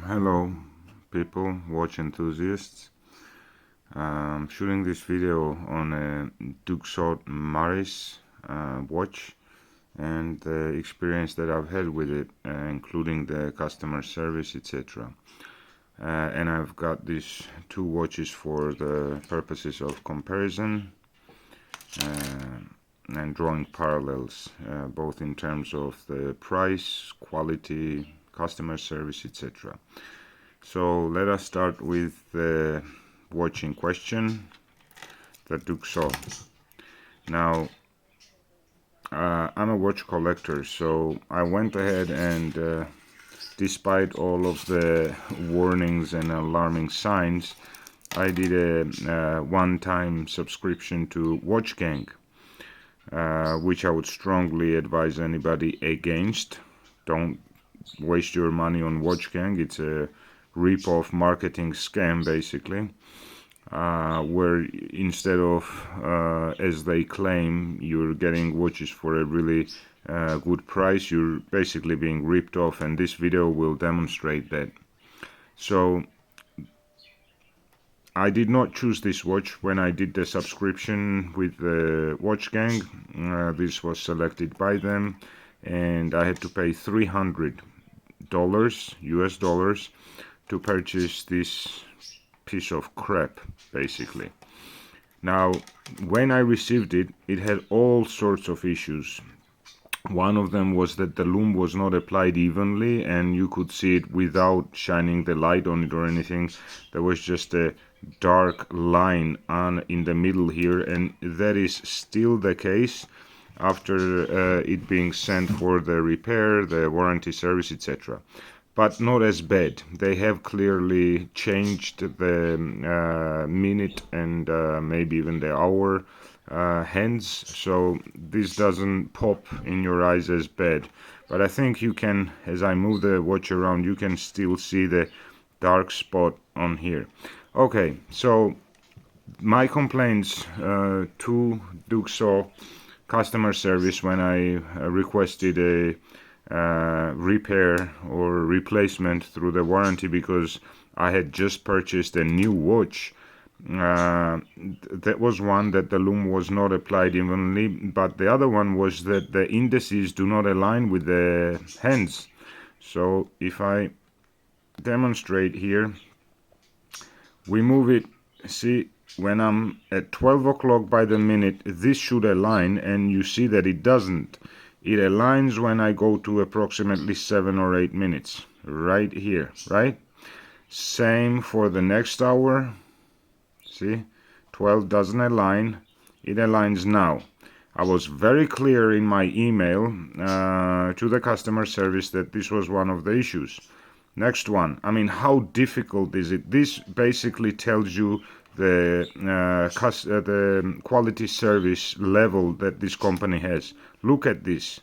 Hello people, watch enthusiasts. Shooting this video on a Duxot Maris watch and the experience that I've had with it, including the customer service, etc. And I've got these two watches for the purposes of comparison and drawing parallels, both in terms of the price, quality, customer service, etc. So let us start with the watch in question, the Duxot. Now, I'm a watch collector, so I went ahead and despite all of the warnings and alarming signs, I did a one-time subscription to Watch Gang, which I would strongly advise anybody against. Don't waste your money on Watch Gang. It's a rip-off marketing scam, basically, where instead of, as they claim, you're getting watches for a really good price, you're basically being ripped off, and this video will demonstrate that. So I did not choose this watch when I did the subscription with the Watch Gang. This was selected by them, and I had to pay $300 US dollars to purchase this piece of crap, basically. Now, when I received it, it had all sorts of issues. One of them was that the lume was not applied evenly, and you could see it without shining the light on it or anything. There was just a dark line in the middle here, and that is still the case after it being sent for the repair, the warranty service, etc. But not as bad. They have clearly changed the minute and maybe even the hour hands, so this doesn't pop in your eyes as bad. But I think you can, as I move the watch around, you can still see the dark spot on here. Okay, so my complaints to Duxot customer service when I requested a repair or replacement through the warranty, because I had just purchased a new watch. That was one, that the lume was not applied evenly, but the other one was that the indices do not align with the hands. So if I demonstrate here, we move it, see, when I'm at 12 o'clock by the minute, this should align, and you see that it doesn't. It aligns when I go to approximately 7 or 8 minutes, right here, right? Same for the next hour. See, 12 doesn't align. It aligns now. I was very clear in my email to the customer service that this was one of the issues. Next one. I mean, how difficult is it? This basically tells you the quality service level that this company has. Look at this.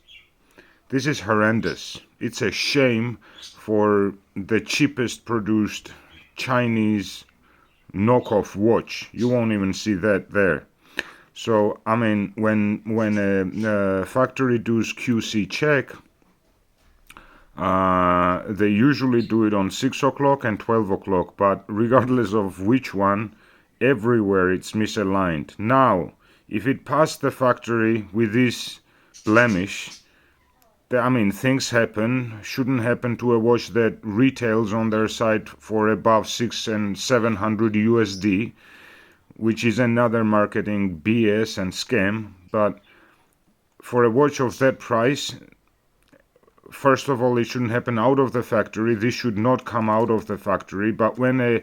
This is horrendous. It's a shame for the cheapest produced Chinese knockoff watch. You won't even see that there. So, I mean, when a factory does QC check, they usually do it on 6 o'clock and 12 o'clock, but regardless of which one, everywhere it's misaligned. Now, if it passed the factory with this blemish, I mean, things happen. Shouldn't happen to a watch that retails on their site for above 600 and 700 USD, which is another marketing BS and scam. But for a watch of that price, first of all, it shouldn't happen out of the factory. This should not come out of the factory. But when a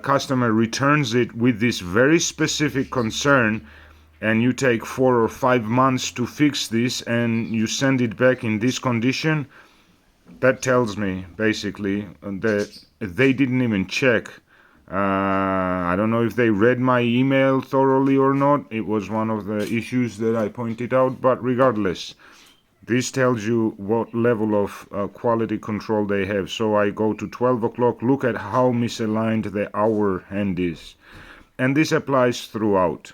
customer returns it with this very specific concern, and you take 4 or 5 months to fix this, and you send it back in this condition, that tells me basically that they didn't even check. I don't know if they read my email thoroughly or not. It was one of the issues that I pointed out, but regardless, this tells you what level of quality control they have. So I go to 12 o'clock, look at how misaligned the hour hand is. And this applies throughout.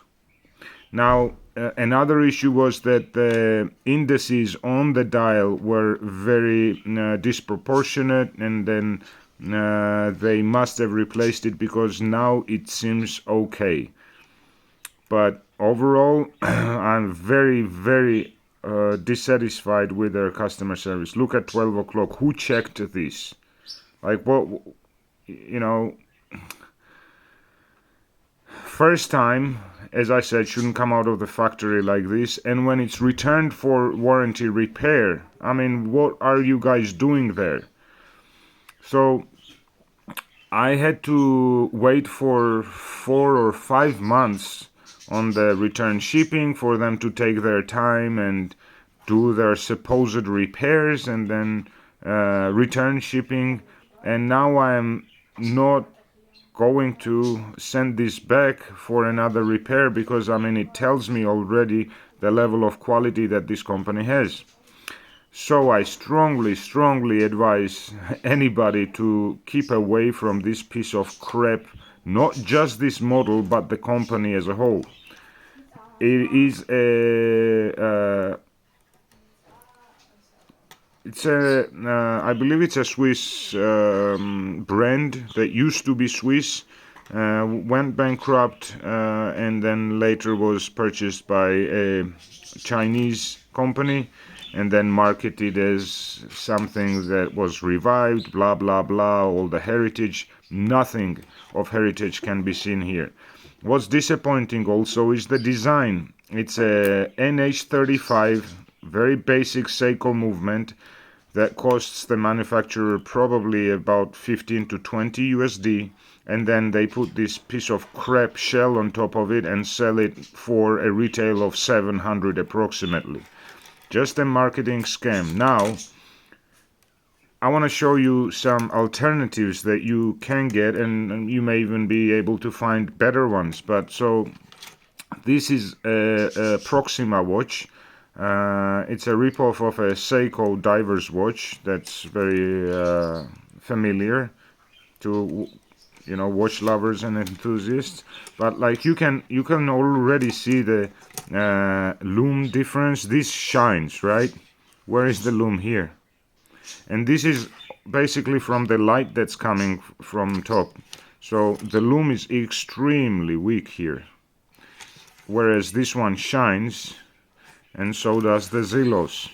Now, another issue was that the indices on the dial were very disproportionate, and then they must have replaced it because now it seems okay. But overall, I'm very, very dissatisfied with their customer service. Look at 12 o'clock. Who checked this? Like, what, you know, first time, as I said, shouldn't come out of the factory like this. And when it's returned for warranty repair, I mean, what are you guys doing there? So I had to wait for 4 or 5 months on the return shipping for them to take their time and do their supposed repairs and then return shipping. And now I'm not going to send this back for another repair because, I mean, it tells me already the level of quality that this company has. So I strongly, strongly advise anybody to keep away from this piece of crap, not just this model, but the company as a whole. It is I believe it's a Swiss brand that used to be Swiss, went bankrupt, and then later was purchased by a Chinese company, and then marketed as something that was revived, blah blah blah, all the heritage. Nothing of heritage can be seen here. What's disappointing also is the design. It's a NH35, very basic Seiko movement that costs the manufacturer probably about 15 to 20 USD, and then they put this piece of crap shell on top of it and sell it for a retail of 700 approximately. Just a marketing scam. Now, I want to show you some alternatives that you can get, and you may even be able to find better ones. But so, this is a Proxima watch. It's a ripoff of a Seiko diver's watch that's very familiar to, you know, watch lovers and enthusiasts. But like you can already see the lume difference. This shines, right? Where is the lume here? And this is basically from the light that's coming from top. So the lume is extremely weak here, whereas this one shines, and so does the Zilos,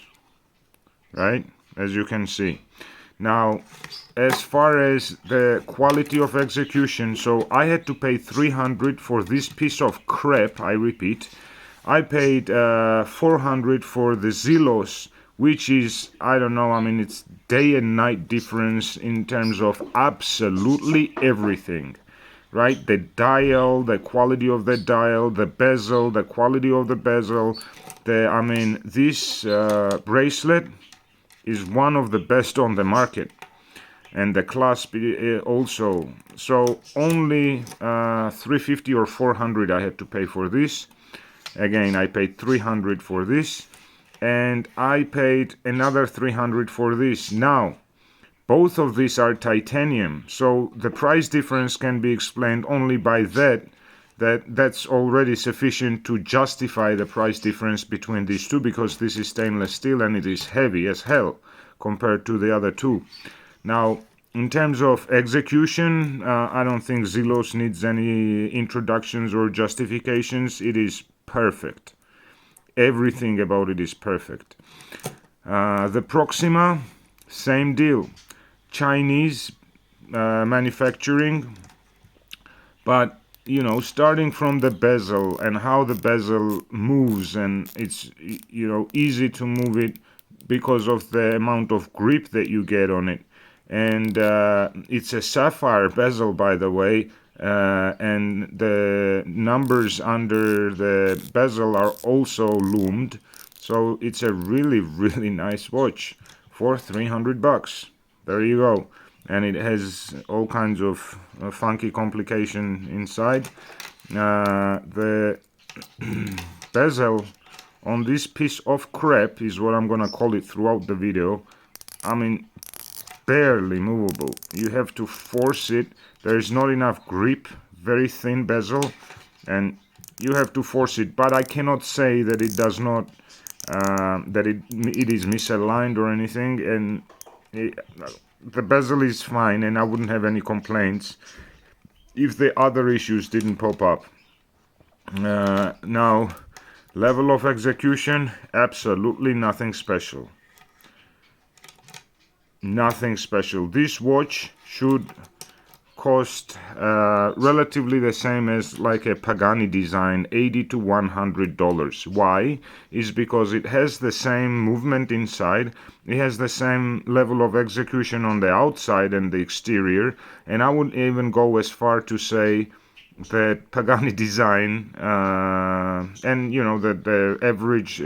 right? As you can see. Now, as far as the quality of execution, so I had to pay 300 for this piece of crap, I repeat. I paid 400 for the Zilos, which is, I don't know, I mean, it's day and night difference in terms of absolutely everything, right? The dial, the quality of the dial, the bezel, the quality of the bezel. I mean, this bracelet is one of the best on the market, and the clasp also. So only 350 or 400 I had to pay for this. Again, I paid 300 for this, and I paid another 300 for this. Now, both of these are titanium, so the price difference can be explained only by that's already sufficient to justify the price difference between these two, because this is stainless steel and it is heavy as hell compared to the other two. Now, in terms of execution, I don't think Zilos needs any introductions or justifications. It is perfect. Everything about it is perfect. The Proxima, same deal. Chinese manufacturing, but you know, starting from the bezel and how the bezel moves, and it's, you know, easy to move it because of the amount of grip that you get on it. And it's a sapphire bezel, by the way, and the numbers under the bezel are also loomed. So it's a really, really nice watch for $300. There you go. And it has all kinds of funky complication inside. The bezel on this piece of crap is what I'm gonna call it throughout the video. I mean, barely movable. You have to force it. There is not enough grip, very thin bezel, and you have to force it. But I cannot say that it does not, that it is misaligned or anything. And the bezel is fine, and I wouldn't have any complaints if the other issues didn't pop up. Now, level of execution, absolutely nothing special. Nothing special. This watch should cost relatively the same as like a Pagani design, $80 to $100. Why? Is because it has the same movement inside, it has the same level of execution on the outside and the exterior, and I would even go as far to say that Pagani design and you know that the average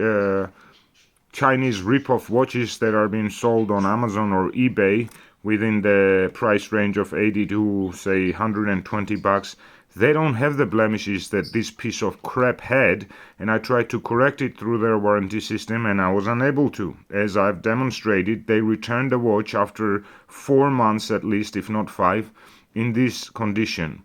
Chinese rip-off watches that are being sold on Amazon or eBay within the price range of 80 to say $120, they don't have the blemishes that this piece of crap had, and I tried to correct it through their warranty system and I was unable to. As I've demonstrated, they returned the watch after 4 months at least, if not 5, in this condition.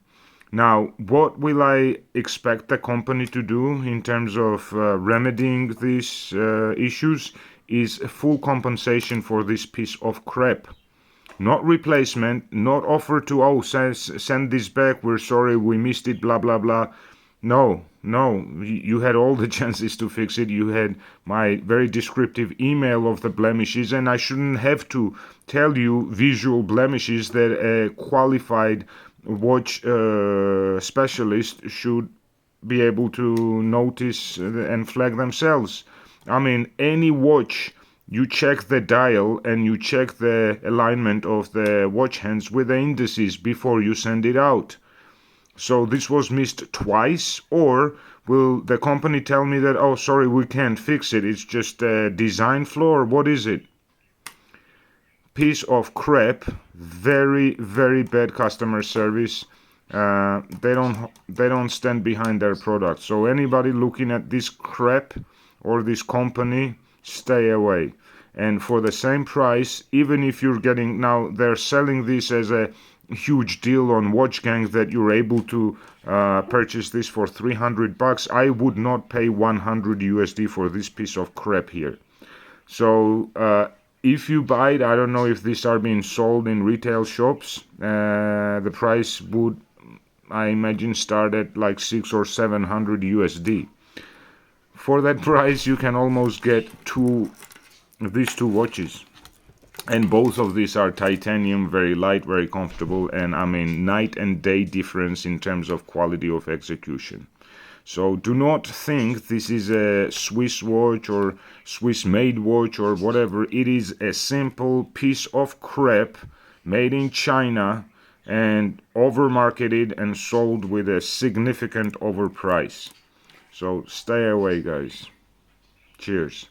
Now, what will I expect the company to do in terms of remedying these issues is full compensation for this piece of crap. Not replacement, not offer to, oh, send this back, we're sorry, we missed it, blah, blah, blah. No, you had all the chances to fix it. You had my very descriptive email of the blemishes, and I shouldn't have to tell you visual blemishes that a qualified watch specialist should be able to notice and flag themselves. I mean, any watch, you check the dial and you check the alignment of the watch hands with the indices before you send it out. So this was missed twice, or will the company tell me that, oh, sorry, we can't fix it, it's just a design flaw, or what is it? Piece of crap. Very, very bad customer service. They don't stand behind their product. So anybody looking at this crap or this company, stay away. And for the same price, even if you're getting, now they're selling this as a huge deal on WatchGang that you're able to purchase this for $300. I would not pay 100 USD for this piece of crap here. So if you buy it, I don't know if these are being sold in retail shops. The price would, I imagine, start at like 600 or 700 USD. For that price, you can almost get these two watches. And both of these are titanium, very light, very comfortable, and I mean night and day difference in terms of quality of execution. So do not think this is a Swiss watch or Swiss made watch or whatever. It is a simple piece of crap made in China and overmarketed and sold with a significant overprice. So stay away, guys. Cheers.